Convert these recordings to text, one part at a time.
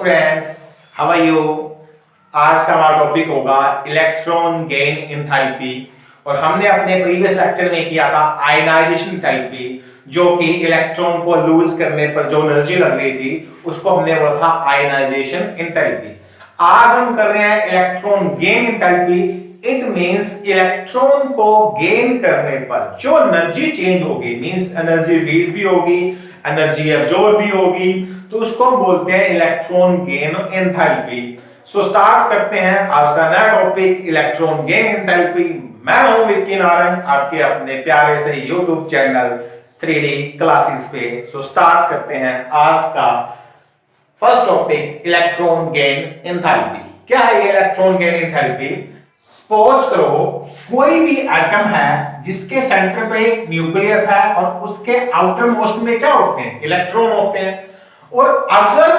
Friends, how are you. आज का हमारा टॉपिक होगा इलेक्ट्रॉन गेन एंथैल्पी और हमने अपने प्रीवियस लेक्चर में किया था आयनाइजेशन एंथैल्पी, जो कि इलेक्ट्रॉन को लूज करने पर जो एनर्जी लग रही थी उसको हमने बोला था आयनाइजेशन एंथैल्पी। आज हम कर रहे हैं electron gain enthalpy. It means electron को गेन करने पर जो एनर्जी चेंज होगी, मींस एनर्जी रिलीज भी होगी, एनर्जी एब्जॉर्ब भी होगी, तो उसको हम बोलते हैं electron gain enthalpy. So start करते हैं आज का नया टॉपिक इलेक्ट्रॉन गेन एंथैल्पी। मैं हूं विक्की नारंग, आपके अपने प्यारे से यूट्यूब चैनल 3D क्लासेस पे। सो स्टार्ट करते हैं आज का first topic electron gain enthalpy. क्या है ये इलेक्ट्रॉन गेन एंथैल्पी? सपोज करो कोई भी एटम है जिसके सेंटर पे न्यूक्लियस है और उसके आउटर मोस्ट में क्या होते हैं? इलेक्ट्रॉन होते हैं। और अगर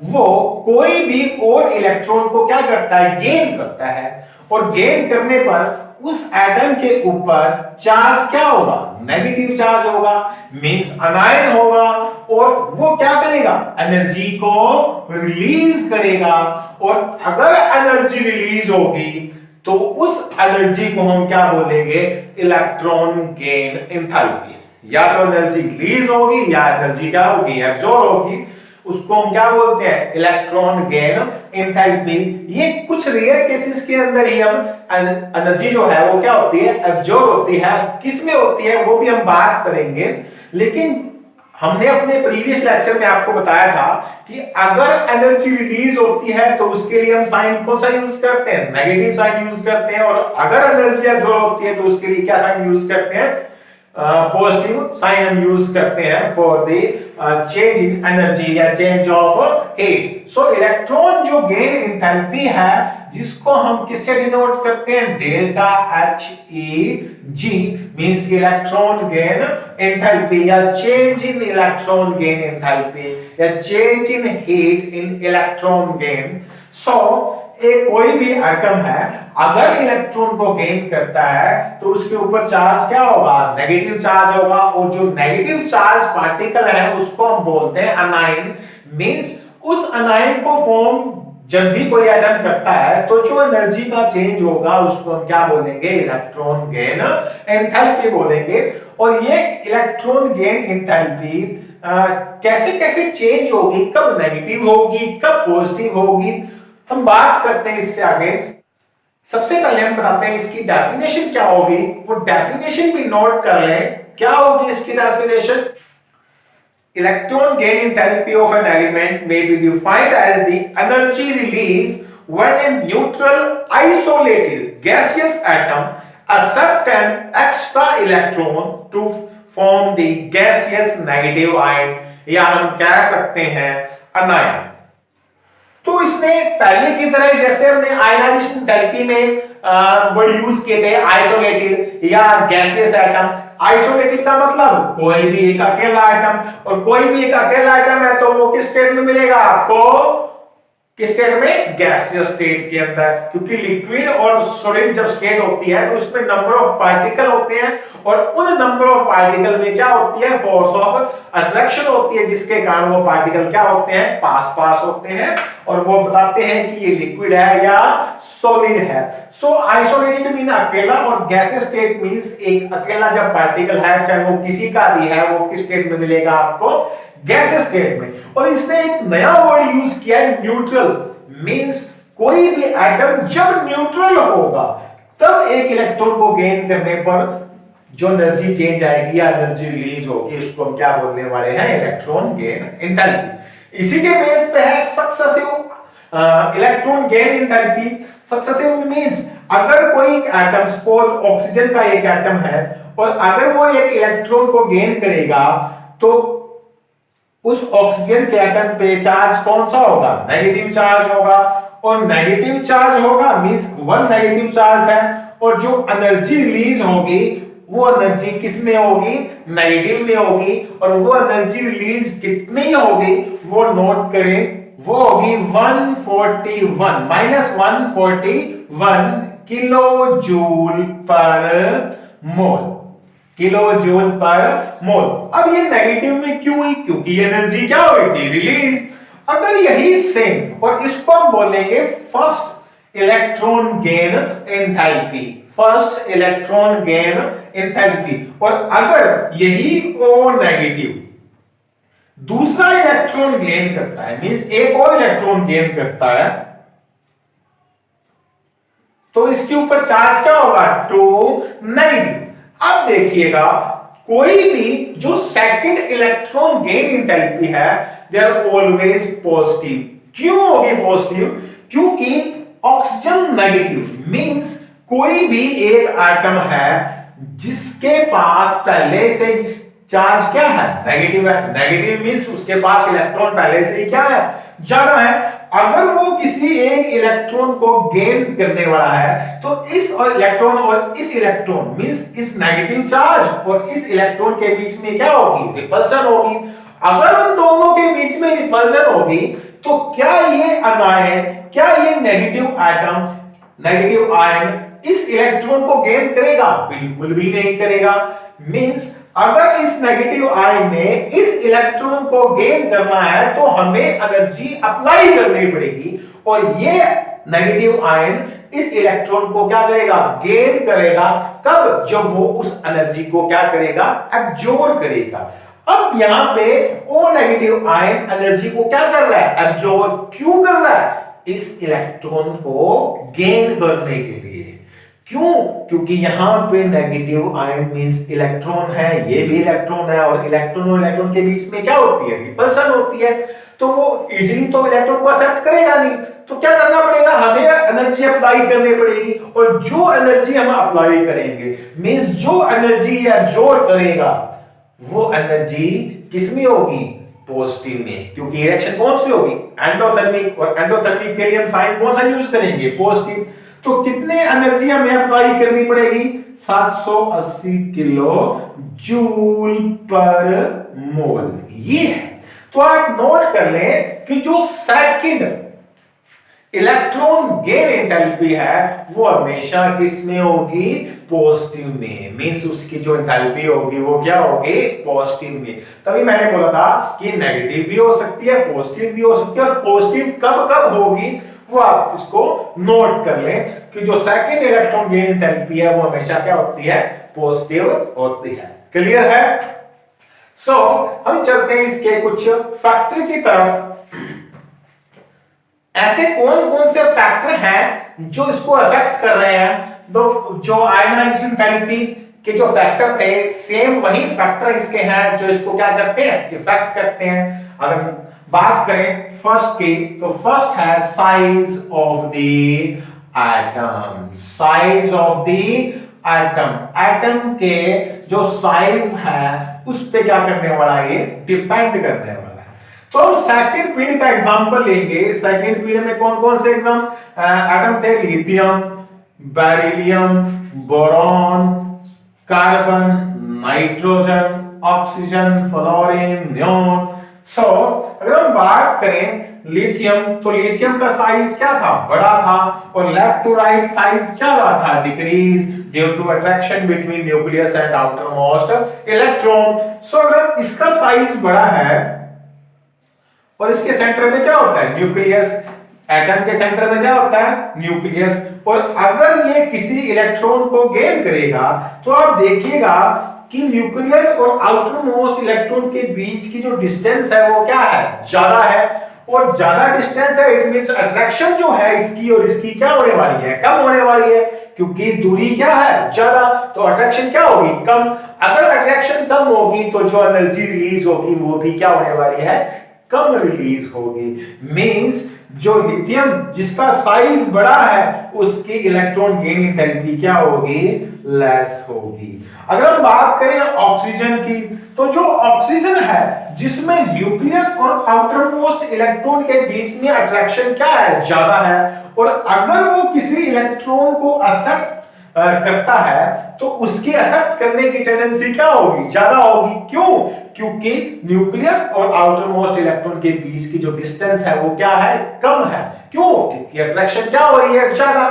वो कोई भी और इलेक्ट्रॉन को क्या करता है? गेन करता है। और गेन करने पर उस एटम के ऊपर चार्ज क्या होगा? नेगेटिव चार्ज होगा, मींस अनायन होगा। और वो क्या करेगा? एनर्जी को रिलीज करेगा। और अगर एनर्जी रिलीज होगी तो उस एनर्जी को हम क्या बोलेंगे? Electron gain enthalpy. या तो एनर्जी रिलीज होगी या एनर्जी क्या होगी? एब्जॉर्ब होगी। उसको हम क्या बोलते हैं? Electron gain enthalpy. ये कुछ रेयर केसेस के अंदर ही हम एनर्जी जो है वो क्या होती है? एब्जॉर्ब होती है। किस में होती है वो भी हम बात करेंगे। लेकिन हमने अपने प्रीवियस लेक्चर में आपको बताया था कि अगर एनर्जी रिलीज होती है तो उसके लिए हम साइन कौन सा यूज करते हैं? नेगेटिव साइन यूज करते हैं। और अगर एनर्जी एब्जॉर्ब होती है तो उसके लिए क्या साइन यूज करते हैं? पॉजिटिव साइन हम यूज करते हैं for the change in energy या change of heat. So electron जो गेन एंथैल्पी है जिसको हम किससे डिनोट करते हैं? Delta H E G, means electron gain enthalpy या change in electron gain enthalpy या change in heat in electron gain. So एक कोई भी एटम है अगर इलेक्ट्रॉन को गेन करता है तो उसके ऊपर चार्ज क्या होगा? नेगेटिव चार्ज होगा। और जो नेगेटिव चार्ज पार्टिकल है उसको हम बोलते हैं अनायन। मींस उस अनायन को फॉर्म जब भी कोई एटम करता है तो जो एनर्जी का चेंज होगा उसको हम क्या बोलेंगे? इलेक्ट्रॉन गेन एंथैल्पी बोलेंगे। और ये इलेक्ट्रॉन गेन एंथैल्पी कैसे कैसे चेंज होगी, कब नेगेटिव होगी, कब पॉजिटिव होगी, हम बात करते हैं इससे आगे। सबसे पहले हम बताते हैं इसकी डेफिनेशन क्या होगी। वो डेफिनेशन भी नोट कर लें। क्या होगी इसकी definition? Electron gain enthalpy of an element may be defined as the energy released when a neutral isolated gaseous atom accepts an extra electron to form the gaseous negative ion, या हम कह सकते हैं अनायन। तो इसने पहले की तरह जैसे हमने आयनाइजेशन एंथैल्पी में वर्ड यूज किए थे आइसोलेटेड या गैसियस एटम। आइसोलेटेड का मतलब कोई भी एक अकेला एटम, और कोई भी एक अकेला एटम है तो वो किस स्टेट में मिलेगा आपको? किस स्टेट में? गैसियस स्टेट के अंदर। क्योंकि लिक्विड और सॉलिड जब स्टेट होती है तो उसमें नंबर ऑफ पार्टिकल होते हैं और उन नंबर ऑफ पार्टिकल में क्या होती है? फोर्स ऑफ अट्रैक्शन होती है, जिसके कारण वो पार्टिकल क्या होते हैं? पास पास होते हैं और वो बताते हैं कि ये लिक्विड है या सॉलिड है। सो आइसोलेटेड मीन अकेला, और गैसियस स्टेट मींस एक अकेला जब पार्टिकल है, चाहे वो किसी का भी है, वो किस स्टेट में मिलेगा आपको? गैसियस स्टेट में। और इसने एक नया वर्ड यूज किया है न्यूट्रल। मींस कोई भी एटम जब न्यूट्रल होगा तब एक इलेक्ट्रॉन को गेन करने पर जो एनर्जी चेंज आएगी या एनर्जी रिलीज होगी उसको हम क्या बोलने वाले हैं? Electron gain enthalpy. इसी के बेस पे है successive electron gain enthalpy. Successive means अगर कोई एटम, सपोज ऑक्सीजन का एक एटम है, और अगर वो एक इलेक्ट्रॉन को गेन करेगा तो उस ऑक्सीजन के एटम पे चार्ज कौन सा होगा? नेगेटिव चार्ज होगा। और नेगेटिव चार्ज होगा मींस वन नेगेटिव चार्ज है। और जो एनर्जी रिलीज होगी वो एनर्जी किस में होगी? नेगेटिव में होगी। और वो एनर्जी रिलीज कितनी होगी वो नोट करें, वो होगी 141 -141 किलो जूल पर मोल। किलो जूल पर मोल। अब ये नेगेटिव में क्यों हुई? क्योंकि एनर्जी क्या हुई थी? रिलीज। अगर यही सेम, और इसको हम बोलेंगे first electron gain enthalpy, first electron gain enthalpy. और अगर यही O नेगेटिव दूसरा इलेक्ट्रॉन गेन करता है, मींस एक और इलेक्ट्रॉन गेन करता है, तो इसके ऊपर चार्ज क्या होगा? 2 नेगेटिव। अब देखिएगा, कोई भी जो सेकंड इलेक्ट्रॉन गेन एंथैल्पी है, दे आर ऑलवेज पॉजिटिव। क्यों होगी पॉजिटिव? क्योंकि ऑक्सीजन नेगेटिव, मींस कोई भी एक एटम है जिसके पास पहले से चार्ज क्या है? नेगेटिव है। नेगेटिव मींस उसके पास इलेक्ट्रॉन पहले से ही क्या है? ज्यादा है। अगर वो किसी एक इलेक्ट्रॉन को गेन करने वाला है, तो इस और इलेक्ट्रॉन और इस इलेक्ट्रॉन मींस इस नेगेटिव चार्ज और इस इलेक्ट्रॉन के बीच में क्या होगी? रिपल्सन होगी। अगर उन दोनों के बीच में रिपल्सन होगी, तो क्या ये अनायन, क्या ये नेगेटिव एटम, नेगेटिव आयन इस इलेक्ट्रॉन को गेन करेगा? बिल्कुल भी नहीं करेगा। मींस अगर इस नेगेटिव आयन ने इस इलेक्ट्रॉन को गेन करना है, तो हमें एनर्जी अप्लाई करनी पड़ेगी, और ये नेगेटिव आयन इस इलेक्ट्रॉन को क्या करेगा? गेन करेगा। कब? जब वो उस एनर्जी को क्या करेगा? एब्जॉर्ब करेगा। अब यहां पे O नेगेटिव आयन एनर्जी को क्या कर रहा है? एब्जॉर्ब। क्यों कर रहा है? इस इलेक्ट्रॉन को गेन करने के लिए। क्यों? क्योंकि यहां पे नेगेटिव आयन मींस इलेक्ट्रॉन है, ये भी इलेक्ट्रॉन है, और इलेक्ट्रॉन के बीच में क्या होती है? रिपल्सन होती है। तो वो इजीली तो इलेक्ट्रॉन को एक्सेप्ट करेगा नहीं, तो क्या करना पड़ेगा? हमें एनर्जी अप्लाई करनी पड़ेगी, और जो एनर्जी हम अप्लाई करेंगे मींस जो एनर्जी एब्जॉर्ब करेगा, वो एनर्जी किसमें होगी? पॉजिटिव में। क्योंकि रिएक्शन कौन सी होगी? एंडोथर्मिक, और एंडोथर्मिक के लिए हम साइन कौन सा यूज करेंगे? पॉजिटिव। तो कितने एनर्जी हमें अप्लाई करनी पड़ेगी? 780 किलो जूल पर मोल। ये है। तो आप नोट कर लें कि जो सेकंड इलेक्ट्रॉन गेन एंथैल्पी है, वो हमेशा किस में होगी? पॉजिटिव में। मींस उसकी जो एंथैल्पी होगी वो क्या होगी? पॉजिटिव में। तभी मैंने बोला था कि नेगेटिव भी हो सकती है, पॉजिटिव भी हो सकती है, और पॉजिटिव कब कब होगी वो आप इसको नोट कर लें कि जो सेकंड इलेक्ट्रॉन गेन एंथैल्पी है वो हमेशा क्या होती है? पॉजिटिव होती है। क्लियर है? सो हम चलते हैं इसके कुछ फैक्टर की तरफ। ऐसे कौन कौन से फैक्टर हैं जो इसको अफेक्ट कर रहे हैं? तो जो आयनाइजेशन थेरेपी के जो फैक्टर थे, सेम वही फैक्टर इसके हैं जो इसको क्या करते हैं? इफेक्ट करते हैं। अगर बात करें फर्स्ट की, तो फर्स्ट है size of the atom. Size of the atom, atom के जो साइज है उस पे क्या करने वाला है? ये डिपेंड करने वाला है। तो हम सेकंड पीरियड का एग्जांपल लेंगे। सेकंड पीरियड में कौन कौन से एटम थे? Lithium, beryllium, boron, carbon, nitrogen, oxygen, fluorine, neon. So अगर हम बात करें लिथियम, तो लिथियम का साइज क्या था? बड़ा था, और लेफ्ट टू राइट साइज क्या रहा था? Decrease due to attraction between nucleus and outermost electron. So अगर इसका साइज बड़ा है और इसके सेंटर में क्या होता है? न्यूक्लियस। एटम के सेंटर में क्या होता है? न्यूक्लियस। और अगर ये किसी इलेक्ट्रॉन को गेन करेगा, तो आप देखिएगा कि न्यूक्लियस और आउटर मोस्ट इलेक्ट्रॉन के बीच की जो डिस्टेंस है वो क्या है? ज्यादा है। और ज्यादा डिस्टेंस है, इट मींस अट्रैक्शन जो है इसकी और इसकी क्या होने वाली है? कम होने वाली है, क्योंकि दूरी क्या है? ज्यादा। तो अट्रैक्शन क्या होगी? कम। अगर अट्रैक्शन कम होगी, तो जो एनर्जी रिलीज होगी वो भी क्या होने वाली है? कम रिलीज होगी। मींस जो लिथियम जिसका साइज बड़ा है, उसकी इलेक्ट्रॉन गेन एंथैल्पी क्या होगी? लेस होगी। अगर हम बात करें ऑक्सीजन की, तो जो ऑक्सीजन है जिसमें न्यूक्लियस और आउटर मोस्ट इलेक्ट्रॉन के बीच में अट्रैक्शन क्या है? ज्यादा है। और अगर वो किसी इलेक्ट्रॉन को एक्सेप्ट करता है, तो उसकी एक्सेप्ट करने की टेंडेंसी क्या होगी? ज्यादा होगी। क्यों? क्योंकि न्यूक्लियस और आउटर मोस्ट इलेक्ट्रॉन के बीच की जो डिस्टेंस है वो क्या है? कम है। क्यों? क्योंकि अट्रैक्शन क्या हो रही है? ज्यादा।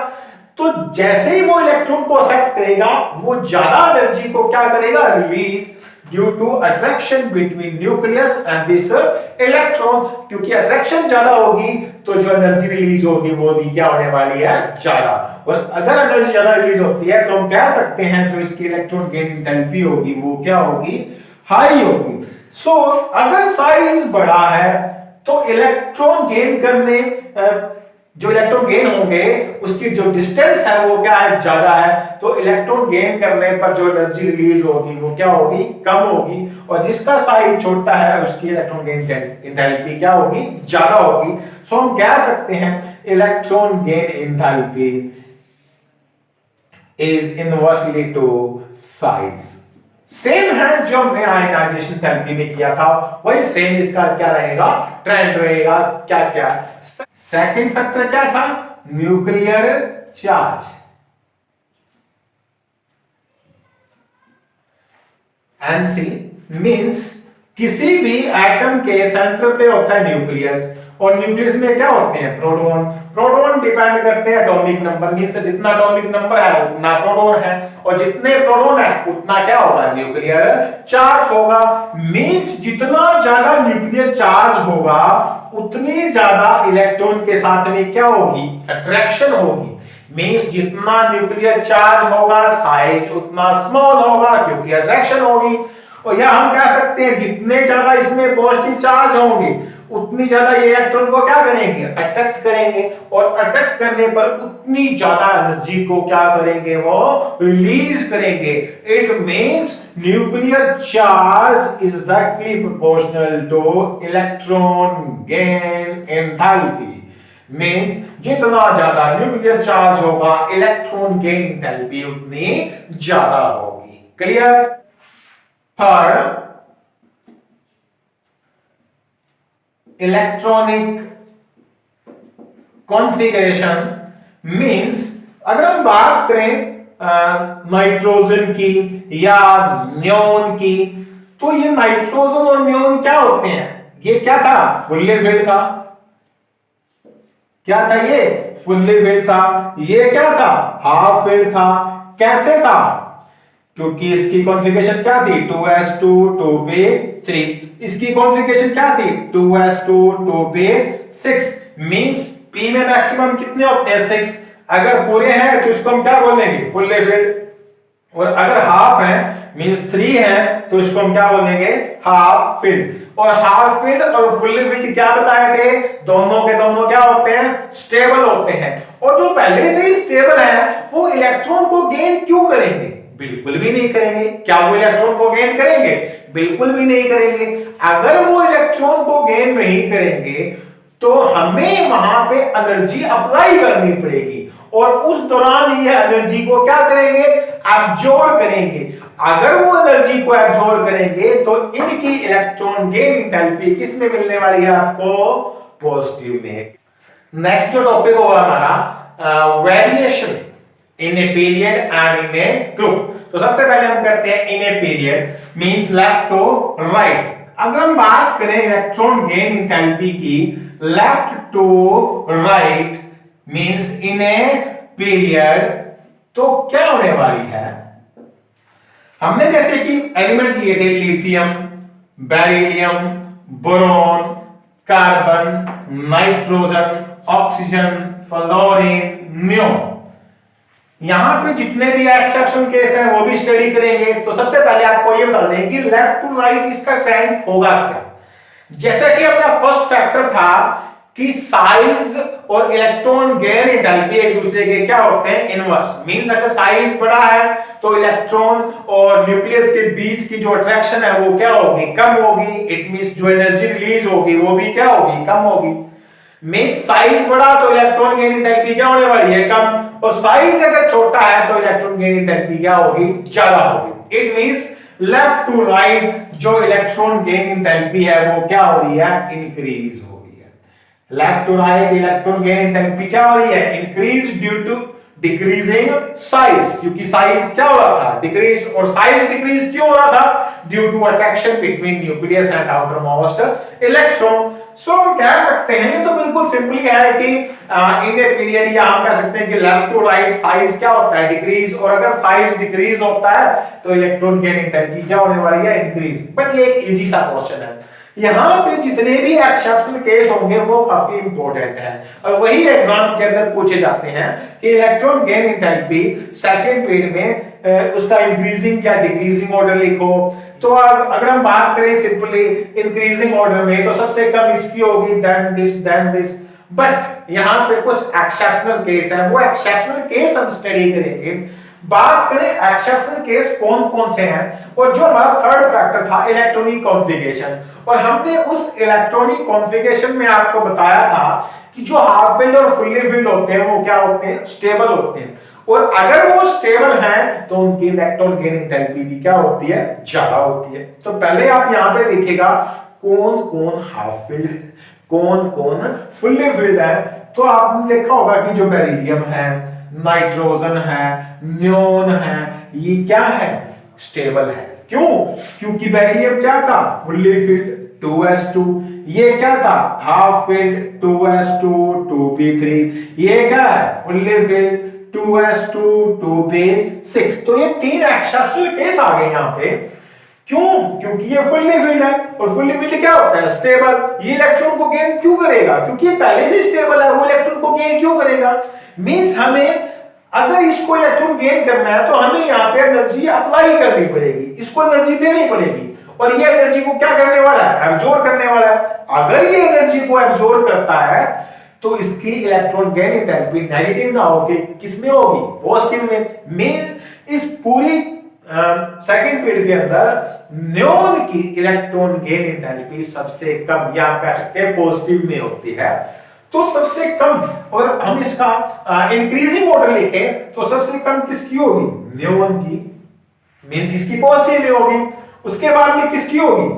तो जैसे ही वो इलेक्ट्रॉन को एक्सेप्ट करेगा, वो ज्यादा एनर्जी को क्या करेगा? Release, due to attraction between nucleus and this electron. क्योंकि अट्रैक्शन ज्यादा होगी तो जो एनर्जी रिलीज होगी वो भी क्या होने वाली है, ज्यादा। और अगर एनर्जी ज्यादा रिलीज होती है तो हम कह सकते हैं जो इसकी इलेक्ट्रॉन गेन एंथैल्पी होगी वो क्या होगी, हाई होगी। सो अगर साइज बड़ा है तो इलेक्ट्रॉन गेन करने जो इलेक्ट्रॉन गेन होंगे उसकी जो डिस्टेंस है वो क्या है, ज्यादा है। तो इलेक्ट्रॉन गेन करने पर जो एनर्जी रिलीज होगी वो क्या होगी, कम होगी। और जिसका साइज छोटा है उसकी इलेक्ट्रॉन गेन एंथैल्पी क्या होगी, ज्यादा होगी। सो हम कह सकते हैं electron gain enthalpy is inversely to size. Same है जो हमने आयनाइजेशन थेरेपी में किया था, वही सेम इसका क्या रहेगा, ट्रेंड रहेगा। क्या क्या सेकंड फैक्टर क्या था, न्यूक्लियर चार्ज। Nc मींस किसी भी एटम के सेंटर पे होता है न्यूक्लियस, और न्यूक्लियस में क्या होते हैं, प्रोटॉन। प्रोटॉन डिपेंड करते हैं एटॉमिक नंबर, मींस जितना एटॉमिक नंबर है उतना प्रोटॉन है, और जितने प्रोटॉन है उतना क्या होगा, न्यूक्लियर चार्ज होगा। मींस जितना ज्यादा न्यूक्लियर चार्ज होगा उतनी ज्यादा इलेक्ट्रॉन के साथ में क्या होगी, अट्रैक्शन होगी। मींस जितना न्यूक्लियर चार्ज होगा साइज उतना स्मॉल होगा क्योंकि अट्रैक्शन होगी। और या हम कह सकते हैं जितने ज्यादा इसमें पॉजिटिव चार्ज होंगे उतनी ज्यादा ये इलेक्ट्रॉन को क्या करेंगे, अट्रैक्ट करेंगे, और अट्रैक्ट करने पर उतनी ज्यादा एनर्जी को क्या करेंगे, वो रिलीज करेंगे। It means nuclear charge is directly proportional two electron gain enthalpy. Means जितना ज्यादा न्यूक्लियर चार्ज होगा इलेक्ट्रॉन गेन एंथैल्पी उतनी ज्यादा होगी। Clear. Third, electronic configuration means अगर हम बात करें नाइट्रोजन की या नियोन की, तो ये नाइट्रोजन और नियोन क्या होते हैं, ये क्या था, फुल्ली फिल्ड था। क्या था ये, फुल्ली फिल्ड था। ये क्या था, हाफ फिल्ड था। कैसे था, क्योंकि इसकी कॉन्फ़िगरेशन क्या थी, 2s2 2p3। इसकी कॉन्फ़िगरेशन क्या थी, 2s2 2p6। मींस p में मैक्सिमम कितने होते हैं, 6। अगर पूरे हैं तो इसको हम क्या बोलेंगे, फुल्ली फिल्ड। और अगर हाफ है मींस 3 है तो इसको हम क्या बोलेंगे, हाफ फिल्ड। और हाफ फिल्ड और फुल्ली फिल्ड क्या बताए थे, दोनों के दोनों क्या होते हैं, स्टेबल होते हैं। और जो पहले से ही स्टेबल है वो इलेक्ट्रॉन को गेन क्यों करेंगे, बिल्कुल भी नहीं करेंगे। क्या वो इलेक्ट्रॉन को गेन करेंगे, बिल्कुल भी नहीं करेंगे। अगर वो इलेक्ट्रॉन को गेन नहीं करेंगे तो हमें वहां पे एनर्जी अप्लाई करनी पड़ेगी, और उस दौरान ये एनर्जी को क्या करेंगे, एब्जॉर्ब करेंगे। अगर वो एनर्जी को एब्जॉर्ब करेंगे तो इनकी इलेक्ट्रॉन गेन एंथैल्पी किस में मिलने वाली है आपको, पॉजिटिव में। नेक्स्ट जो टॉपिक होगा हमारा variation in a period and in a group. तो सबसे पहले हम करते हैं in a period, means left to right. अगर हम बात करें इलेक्ट्रॉन गेन एंथैल्पी की left to right means in a period, तो क्या होने वाली है, हमने जैसे कि एलिमेंट लिए थे lithium, beryllium, boron, carbon, nitrogen, oxygen, fluorine, neon. यहां पे जितने भी एक्सेप्शन केस हैं वो भी स्टडी करेंगे। तो सबसे पहले आपको ये बता दें कि लेफ्ट टू राइट इसका ट्रेंड होगा क्या। जैसा कि अपना फर्स्ट फैक्टर था कि साइज और इलेक्ट्रॉन गेन एंथैल्पी एक दूसरे के क्या होते हैं, इनवर्स। मींस अगर साइज बड़ा है तो इलेक्ट्रॉन और न्यूक्लियस के बीच की जो अट्रैक्शन है वो क्या होगी, कम होगी। इट मींस जो एनर्जी रिलीज होगी वो भी क्या होगी, कम होगी। मींस साइज बड़ा तो इलेक्ट्रॉन गेन एंथैल्पी क्या होने वाली है, कम। और साइज अगर छोटा है तो इलेक्ट्रॉन गेन एंथैल्पी क्या होगी, ज्यादा होगी। It means left to right जो इलेक्ट्रॉन गेन एंथैल्पी है वो क्या हो रही है, इंक्रीज हो रही है। Left to right electron gain enthalpy क्या हो रही है, इंक्रीज डिक्रीजिंग साइज, क्योंकि साइज क्या हो रहा था, डिक्रीज, और साइज डिक्रीज क्यों हो रहा था, due to attraction between nucleus and outermost electron. So हम कह सकते हैं, ये तो बिल्कुल सिंपली है कि इन ए पीरियड, या हम कह सकते हैं कि लेफ्ट टू राइट साइज क्या होता है, डिक्रीज, और अगर साइज डिक्रीज होता है तो इलेक्ट्रॉन गेन एंथैल्पी क्या होने वाली है, इंक्रीज। बट ये एक इजी सा क्वेश्चन है। यहाँ पे जितने भी एक्सेप्शनल केस होंगे वो काफी इंपॉर्टेंट है, और वही एग्जाम के अंदर पूछे जाते हैं कि electron gain enthalpy second period में उसका इंक्रीजिंग या डिक्रीजिंग ऑर्डर लिखो। तो अब अगर हम बात करें सिंपली इंक्रीजिंग ऑर्डर में, तो सबसे कम इसकी होगी, देन दिस। बट यहाँ पे कुछ एक्सेप्शनल केस है, वो एक्सेप्शनल केस हम स्टडी करेंगे। बात करें एक्सेप्शनल केस कौन कौन से हैं, और जो हमारा थर्ड फैक्टर था इलेक्ट्रॉनिक कॉन्फ़िगरेशन, और हमने उस इलेक्ट्रॉनिक कॉन्फ़िगरेशन में आपको बताया था कि जो हाफ फिल्ड और फुल्ली फिल्ड होते हैं वो क्या होते हैं, स्टेबल होते हैं, और अगर वो स्टेबल हैं तो उनकी इलेक्ट्रॉन गेन एंथैल्पी भी क्या होती है, ज्यादा होती है। तो पहले आप यहां पे देखिएगा कौन कौन हाफ फिल्ड है, कौन कौन फुल्ली फिल्ड है। तो आपने देखा होगा कि जो बेरिलियम है, नाइट्रोजन है, नियोन है, ये क्या है, स्टेबल है। क्यों, क्योंकि बेरिलियम क्या था, फुल्ली फिल्ड 2s2, ये क्या था, हाफ फिल्ड 2s2 2p3, ये क्या है, फुल्ली फिल्ड 2s2 2p6। तो ये तीन एक्सेप्शनल केस आ गए यहां पे। क्यों, क्योंकि ये फुल्ली फिल्ड है, और फुल्ली फिल्ड क्या होता है, स्टेबल। ये इलेक्ट्रॉन को गेन क्यों करेगा, क्योंकि ये पहले से स्टेबल है, वो इलेक्ट्रॉन को गेन क्यों करेगा, मींस हमें अगर इसको इलेक्ट्रॉन गेन करना है तो हमें यहाँ पे एनर्जी अप्लाई करनी पड़ेगी, इसको एनर्जी देनी पड़ेगी, और ये एनर्जी को क्या करने वाला है, एब्जॉर्ब करने वाला है। अगर ये एनर्जी को एब्जॉर्ब करता है तो इसकी इलेक्ट्रॉन गेन एंथैल्पी नेगेटिव ना होगी, किसमें होगी, पॉजिटिव में। मींस इस पूरी सेकंड पीरियड के अंदर नियोन की इलेक्ट्रॉन गेन एंथैल्पी सबसे कम, या आप कह सकते हैं पॉजिटिव में होती है। तो सबसे कम, और हम इसका इंक्रीजिंग ऑर्डर लिखें तो सबसे कम किसकी होगी, नियोन की, मींस इसकी पॉजिटिव में होगी। उसके बाद में किसकी होगी,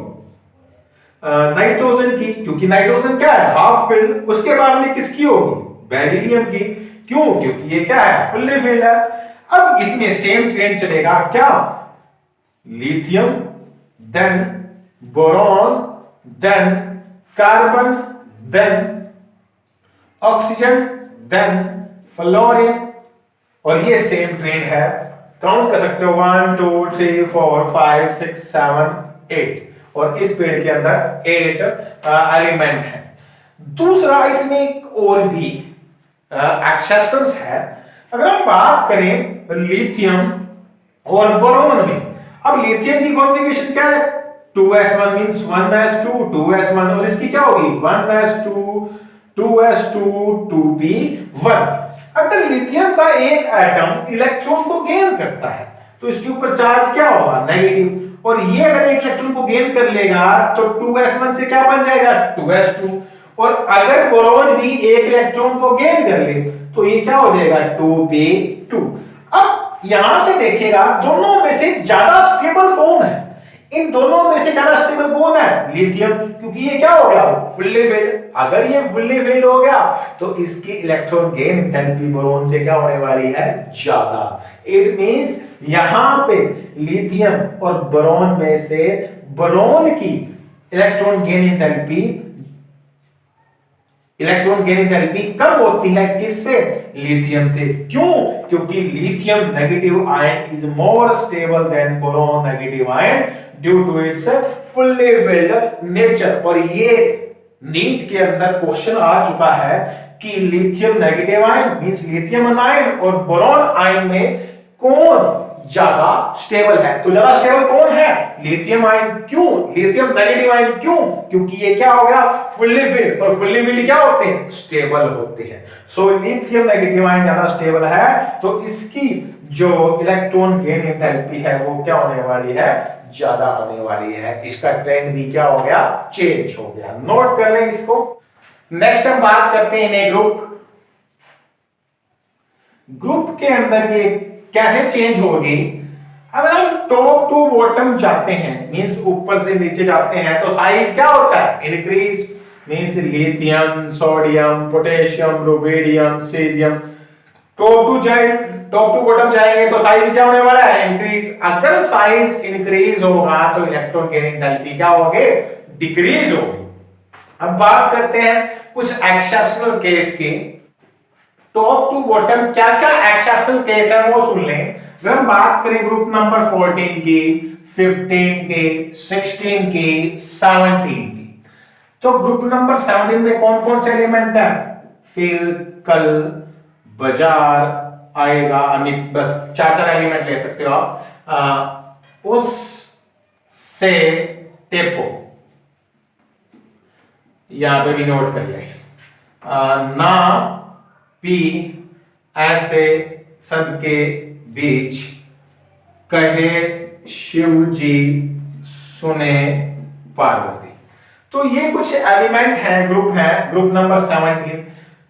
नाइट्रोजन की, क्योंकि नाइट्रोजन क्या है, हाफ फिल्ड। उसके बाद में किसकी होगी, बेरिलियम की, क्यों, क्योंकि ये क्या है, फुल्ली फिल्ड है। अब इसमें सेम ट्रेंड चलेगा, क्या, lithium, then boron, then carbon, then oxygen, then fluorine, और ये सेम ट्रेंड है। काउंट कर सकते हो 1 2 3 4 5 6 7 8, और इस पेड़ के अंदर 8 एलिमेंट है। दूसरा, इसमें एक और भी एक्सेप्शंस है। अगर हम बात करें लिथियम और बोरोन में, अब लिथियम की कॉन्फ़िगरेशन क्या है, 2s1 मींस 1s2 2s1, और इसकी क्या होगी, 1s2 2s2 2p1। अगर लिथियम का एक एटम इलेक्ट्रॉन को गेन करता है तो इसके ऊपर चार्ज क्या होगा, नेगेटिव, और ये अगर एक इलेक्ट्रॉन को गेन कर लेगा तो 2s1 से क्या बन जाएगा, 2s2, और अगर बोरोन भी एक इलेक्ट्रॉन को गेन कर ले तो ये क्या हो जाएगा, 2p2। अब यहां से देखिएगा दोनों में से ज्यादा स्टेबल कौन है, इन दोनों में से ज्यादा स्टेबल कौन है, लिथियम, क्योंकि ये क्या हो गया, फुल्ली फिल्ड। अगर ये फुल्ली फिल्ड हो गया तो इसकी इलेक्ट्रॉन गेन एंथैल्पी बोरोन से क्या होने वाली है, ज्यादा। इट मींस यहां पे लिथियम और बोरोन में से बोरोन की इलेक्ट्रॉन गेन एंथैल्पी कम होती है, किससे, लिथियम से। क्यों, क्योंकि lithium negative ion is more stable than boron negative ion due to its fully filled nature. और ये नीट के अंदर क्वेश्चन आ चुका है कि lithium negative ion means lithium ion और बोरोन आयन में कौन ज्यादा स्टेबल है। तो ज्यादा स्टेबल कौन है, लिथियम आयन। क्यों, लिथियम नेगेटिव आयन, क्यों, क्योंकि ये क्या हो गया, फुल्ली फिल्ड, और फुल्ली फिल्ड क्या होते हैं, स्टेबल होते हैं। सो लिथियम नेगेटिव आयन ज्यादा स्टेबल है, तो इसकी जो इलेक्ट्रॉन गेन एंथैल्पी है वो क्या होने वाली है, ज्यादा होने वाली है। इसका ट्रेंड भी क्या हो गया, चेंज हो गया। नोट कर लें इसको। नेक्स्ट हम बात करते हैं इन ग्रुप के अंदर ये कैसे चेंज होगी। अगर हम टॉप टू बॉटम जाते हैं, मींस ऊपर से नीचे जाते हैं, तो साइज क्या होता है, increase. Means lithium, sodium, potassium, rubidium, cerium, top to bottom जाएंगे तो साइज क्या होने वाला है, इंक्रीज। अगर साइज इंक्रीज होगा तो इलेक्ट्रॉन गेन एंथैल्पी क्या होगी, डिक्रीज होगी। अब बात करते हैं कुछ एक्सेप्शनल केस की। टॉप टू बॉटम क्या क्या एक्सेप्शनल केस है वो सुन लें। अगर हम बात करें ग्रुप नंबर 14 की, 15 की, 16 की, 17 की, तो ग्रुप नंबर 17 में कौन कौन से एलिमेंट है, फिर, कल, बाजार आएगा, अमित, बस चार चार एलिमेंट ले सकते हो आप। उस से टेपो, यहां पे भी नोट कर ले। ना पी ऐसे सबके बीच, कहे शिव जी सुने पार्वती। तो ये कुछ एलिमेंट हैं, ग्रुप नंबर 17।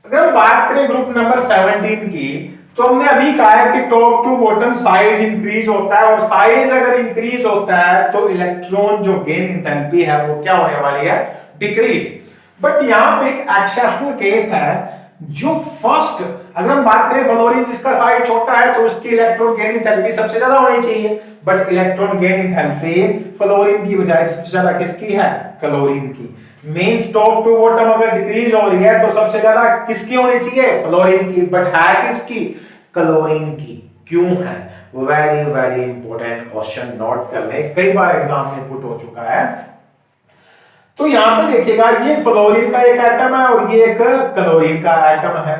अगर हम बात करें ग्रुप नंबर 17 की, तो हमने अभी कहा है कि top to bottom size increase होता है, और साइज अगर इंक्रीज होता है तो इलेक्ट्रॉन जो गेन एंथैल्पी है वो क्या होने वाली है, डिक्रीज। बट यहां पे एक एक्सेप्शनल केस है, जो फर्स्ट, अगर हम बात करें फ्लोरीन जिसका साइज छोटा है तो उसकी इलेक्ट्रॉन गेन एंथैल्पी सबसे ज्यादा होनी चाहिए, but electron gain enthalpy fluorine की बजाय सबसे ज्यादा किसकी है, क्लोरीन की। मींस टॉप टू बॉटम अगर डिक्रीज हो रही है तो सबसे ज्यादा किसकी होनी चाहिए, फ्लोरीन की, बट है किसकी, क्लोरीन की। क्यों है, very very important question, note कर ले, कई बार एग्जाम में पुट हो चुका है। तो यहां पे देखिएगा, ये फ्लोरीन का एक एटम है और ये एक क्लोरीन का एटम है।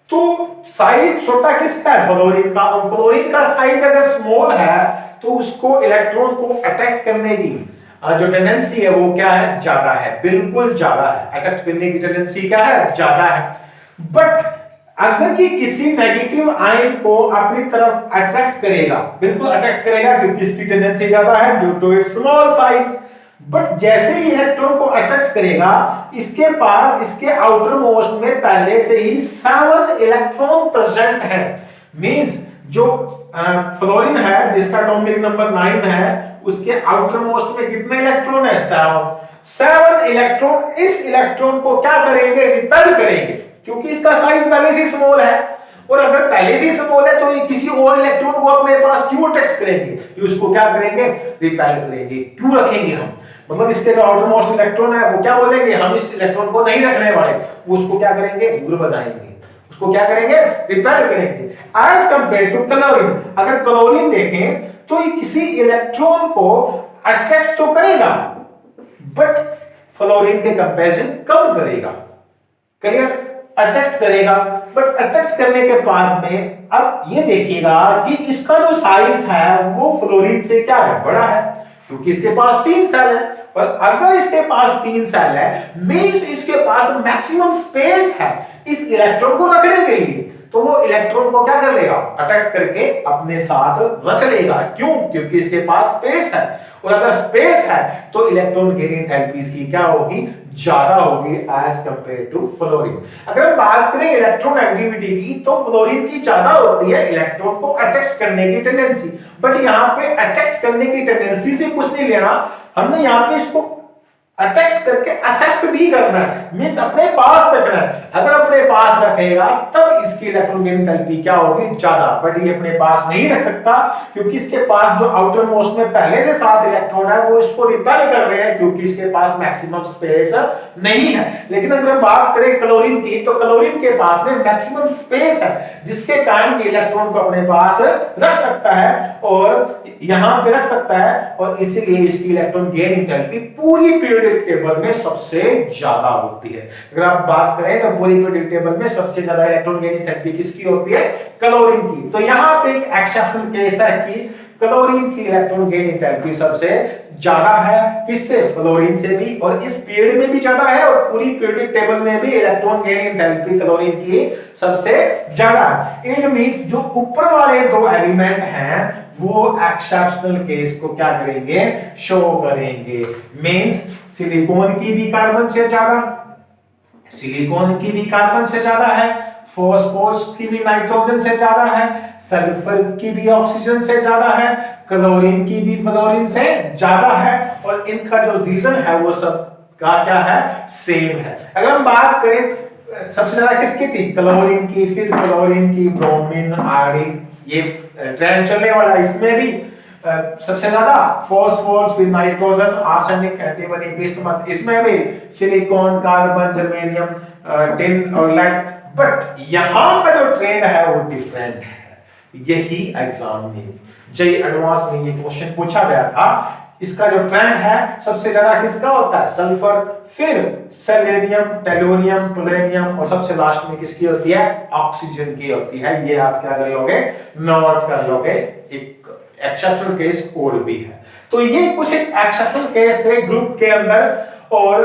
तो साइज छोटा किसका है, फ्लोरीन का, और फ्लोरीन का साइज अगर स्मॉल है तो उसको इलेक्ट्रॉन को अटैक करने की जो टेंडेंसी है वो क्या है, ज्यादा है, बिल्कुल ज्यादा है, अटैक करने की टेंडेंसी क्या है, ज्यादा है। बट अगर ये किसी नेगेटिव आयन को अपनी तरफ अट्रैक्ट करेगा, बिल्कुल अट्रैक्ट करेगा क्योंकि इसकी टेंडेंसी ज्यादा है due to its small size. But जैसे ही इलेक्ट्रॉन को अट्रैक्ट करेगा, इसके पास इसके आउटर मोस्ट में पहले से ही 7 इलेक्ट्रॉन प्रेजेंट है। मींस जो फ्लोरीन है जिसका एटॉमिक नंबर 9 है, उसके आउटर मोस्ट में कितने इलेक्ट्रॉन है, 7 इलेक्ट्रॉन इस इलेक्ट्रॉन को क्या करेंगे, रिपेल करेंगे, क्योंकि इसका साइज पहले से स्मॉल है। और अगर पहले से स्मॉल है तो ये किसी और इलेक्ट्रॉन को अपने पास क्यों अट्रैक्ट करेंगे, ये उसको क्या करेंगे, रिपेल करेंगे। क्यों रखेंगे हम, मतलब इसके जो आउटर मोस्ट इलेक्ट्रॉन है वो क्या बोलेंगे, हम इस इलेक्ट्रॉन को नहीं रखने वाले, वो उसको क्या करेंगे, दूर भगाएंगे, उसको क्या करेंगे, रिपेल करेंगे। एज कंपेयर टू क्लोरीन, अगर क्लोरीन देखें तो ये किसी इलेक्ट्रॉन को अट्रैक्ट तो करेगा बट फ्लोरीन के कंपैरिजन कम करेगा, क्लियर, अट्रैक्ट करेगा। बट अट्रैक्ट करने के बाद में अब ये देखिएगा कि इसका जो साइज है वो फ्लोरीन से क्या है, बड़ा है, क्योंकि इसके पास 3 सेल है। और अगर इसके पास 3 सेल है मींस इसके पास मैक्सिमम स्पेस है इस इलेक्ट्रॉन को रखने के लिए, तो वो इलेक्ट्रॉन को क्या कर लेगा, अटैक करके अपने साथ रख लेगा। क्यों, क्योंकि इसके पास स्पेस है, और अगर स्पेस है तो इलेक्ट्रॉन गेन एंथैल्पी की क्या होगी, ज्यादा होगी एज कंपेयर टू फ्लोरीन। अगर हम बात करें इलेक्ट्रॉन एक्टिविटी की तो फ्लोरीन की ज्यादा होती है इलेक्ट्रॉन को अट्रैक्ट करने की टेंडेंसी, बट यहाँ पे अट्रैक्ट करने की टेंडेंसी से कुछ नहीं लेना, हमने यहाँ पे इसको अटैक करके एक्सेप्ट भी करना है, मींस अपने पास रखना है। अगर अपने पास रखेगा तब इसकी इलेक्ट्रॉन गेन एंथैल्पी क्या होगी, ज्यादा, बट ये अपने पास नहीं रख सकता क्योंकि इसके पास जो आउटर मोस्ट में पहले से 7 इलेक्ट्रॉन है वो इसको रिपेल कर रहे हैं क्योंकि इसके पास मैक्सिमम स्पेस नहीं है। लेकिन अगर हम बात करें क्लोरीन की तो क्लोरीन के पास में मैक्सिमम स्पेस है जिसके कारण ये इलेक्ट्रॉन को अपने पास रख सकता है और यहां पे रख सकता है, और इसीलिए इसकी इलेक्ट्रॉन गेन एंथैल्पी पूरी पीरियड टेबल में सबसे ज्यादा होती है। अगर आप बात करें तो पूरी पीरियड टेबल में सबसे ज्यादा इलेक्ट्रॉन गेन एंथैल्पी किसकी होती है, क्लोरीन की। तो यहां पे एक एक्सेप्शनल केस है कि क्लोरीन की इलेक्ट्रॉन गेन एंथैल्पी सबसे ज्यादा है, किससे, फ्लोरीन से भी, और इस पीरियड में भी ज्यादा है और पूरी पीरियड टेबल में भी इलेक्ट्रॉन गेन एंथैल्पी क्लोरीन की सबसे ज्यादा है। इट मींस जो ऊपर वाले 2 एलिमेंट हैं वो एक्सेप्शनल केस को क्या करेंगे, शो करेंगे। मींस सिलिकॉन की भी कार्बन से ज्यादा, सिलिकॉन की भी कार्बन से ज्यादा है, फॉस्फोरस की भी नाइट्रोजन से ज्यादा है, सल्फर की भी ऑक्सीजन से ज्यादा है, क्लोरीन की भी फ्लोरीन से ज्यादा है, और इनका जो रीजन है वो सब का क्या है, सेम है। अगर हम बात करें सबसे ज्यादा किसकी थी? क्लोरीन की, फिर फ्लोरीन की, ब्रोमीन, आयोडीन, ये ट्रेंड चलने वाला। इसमें भी सबसे ज्यादा फॉस्फोरस, फिर नाइट्रोजन, आर्सेनिक, एंटीमनी, बिस्मथ, इसमें भी सिलिकॉन, कार्बन, जर्मेनियम, टिन और लेड। बट यहां का जो ट्रेंड है वो डिफरेंट है। यही एग्जाम में जेई एडवांस में ये क्वेश्चन पूछा गया था। इसका जो ट्रेंड है सबसे ज्यादा किसका होता है? सल्फर, फिर सेलेनियम, टेलोनियम, पोलोनियम और सबसे लास्ट में किसकी होती है? ऑक्सीजन की होती है। ये आप क्या कर लोगे? नोट कर लोगे। एक एक्सेप्शनल केस और भी है। तो ये कुछ एक्सेप्शनल केस थे ग्रुप के अंदर। और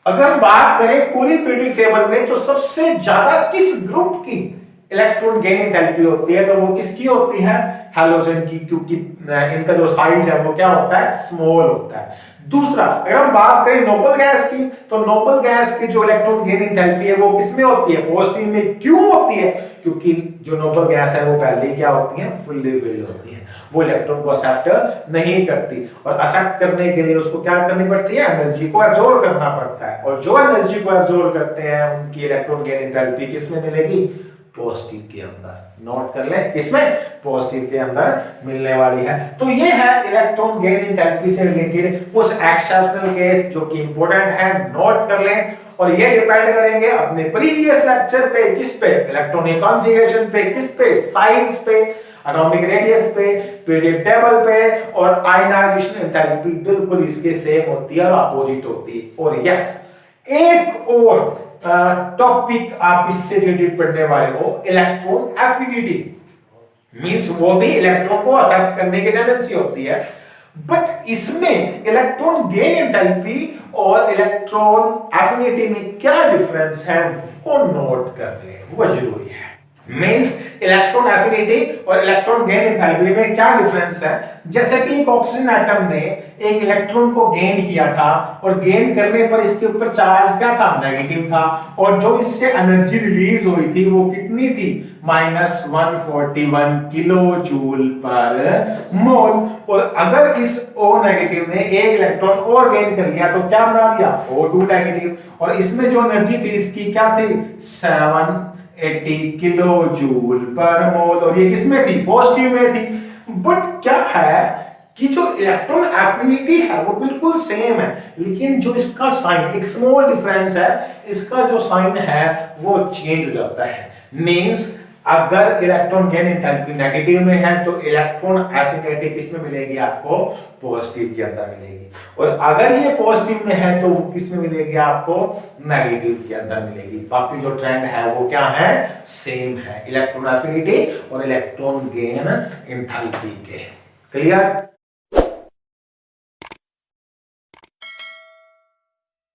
अगर बात करें पूरी पीरियडिक टेबल में तो सबसे ज्यादा किस ग्रुप की इलेक्ट्रॉन गेन एंथैल्पी होती है? तो वो किसकी होती है? हैलोजन की, क्योंकि इनका जो साइज है वो क्या होता है? स्मॉल होता है। दूसरा, अगर हम बात करें नोबल गैस की, तो नोबल गैस की जो इलेक्ट्रॉन गेन एंथैल्पी है वो किसमें होती है? पॉजिटिव में। क्यों होती है? क्योंकि जो नोबल गैस है वो पहले ही क्या होती है? फुल्ली फिल्ड होती है। वो इलेक्ट्रॉन को एक्सेप्ट नहीं करती, और एक्सेप्ट करने के लिए उसको क्या करनी पड़ती है? एनर्जी को एब्जॉर्ब करना पड़ता है। और जो एनर्जी को एब्जॉर्ब करते हैं उनकी इलेक्ट्रॉन गेन एंथैल्पी किसमें मिलेगी? पॉजिटिव के अंदर। नोट कर ले, किसमें? पॉजिटिव के अंदर मिलने वाली है। तो ये है इलेक्ट्रॉन गेन एंथैल्पी से रिलेटेड कुछ एक्सेप्शनल केस जो कि इंपॉर्टेंट है, नोट कर लें। और ये डिपेंड करेंगे अपने प्रीवियस लेक्चर पे। किस पे? इलेक्ट्रॉनिक कॉन्फ़िगरेशन पे। किस पे? साइज पे, एटॉमिक रेडियस पे, पीरियड टेबल पे। और आयनाइजेशन एंथैल्पी बिल्कुल इसके सेम होती है और अपोजिट होती है। और यस, एक और टॉपिक आप इससे रिलेटेड पढ़ने वाले हो, इलेक्ट्रॉन एफिनिटी। मींस वो भी इलेक्ट्रॉन को एक्सेप्ट करने की टेंडेंसी होती है। बट इसमें इलेक्ट्रॉन गेन एंथैल्पी और इलेक्ट्रॉन एफिनिटी में क्या डिफरेंस है वो नोट कर ले, वो जरूरी है। मींस इलेक्ट्रॉन एफिनिटी और इलेक्ट्रॉन गेन एंथैल्पी में क्या डिफरेंस है? जैसे कि एक ऑक्सीजन एटम ने एक इलेक्ट्रॉन को गेन किया था, और गेन करने पर इसके ऊपर चार्ज क्या था? नेगेटिव था। और जो इससे एनर्जी रिलीज हुई थी वो कितनी थी? -141 किलो जूल पर मोल। और अगर इस O नेगेटिव ने एक इलेक्ट्रॉन और गेन कर लिया तो क्या बना दिया? O2 negative. और इसमें जो एनर्जी थी इसकी क्या थी? 780 किलो जूल पर मोल। और ये किसमें थी? पॉजिटिव में थी। बट क्या है कि जो इलेक्ट्रॉन एफिनिटी है वो बिल्कुल सेम है, लेकिन जो इसका साइन, एक स्मॉल डिफरेंस है, इसका जो साइन है वो चेंज हो जाता है। मींस अगर इलेक्ट्रॉन गेन एंथैल्पी नेगेटिव में है तो इलेक्ट्रॉन एफिनिटी किसमें मिलेगी? आपको पॉजिटिव के अंदर मिलेगी। और अगर ये पॉजिटिव में है तो वो किसमें मिलेगी? आपको नेगेटिव के अंदर मिलेगी। बाकी जो ट्रेंड है वो क्या है? सेम है, इलेक्ट्रॉन एफिनिटी और इलेक्ट्रॉन गेन एंथैल्पी के। क्लियर?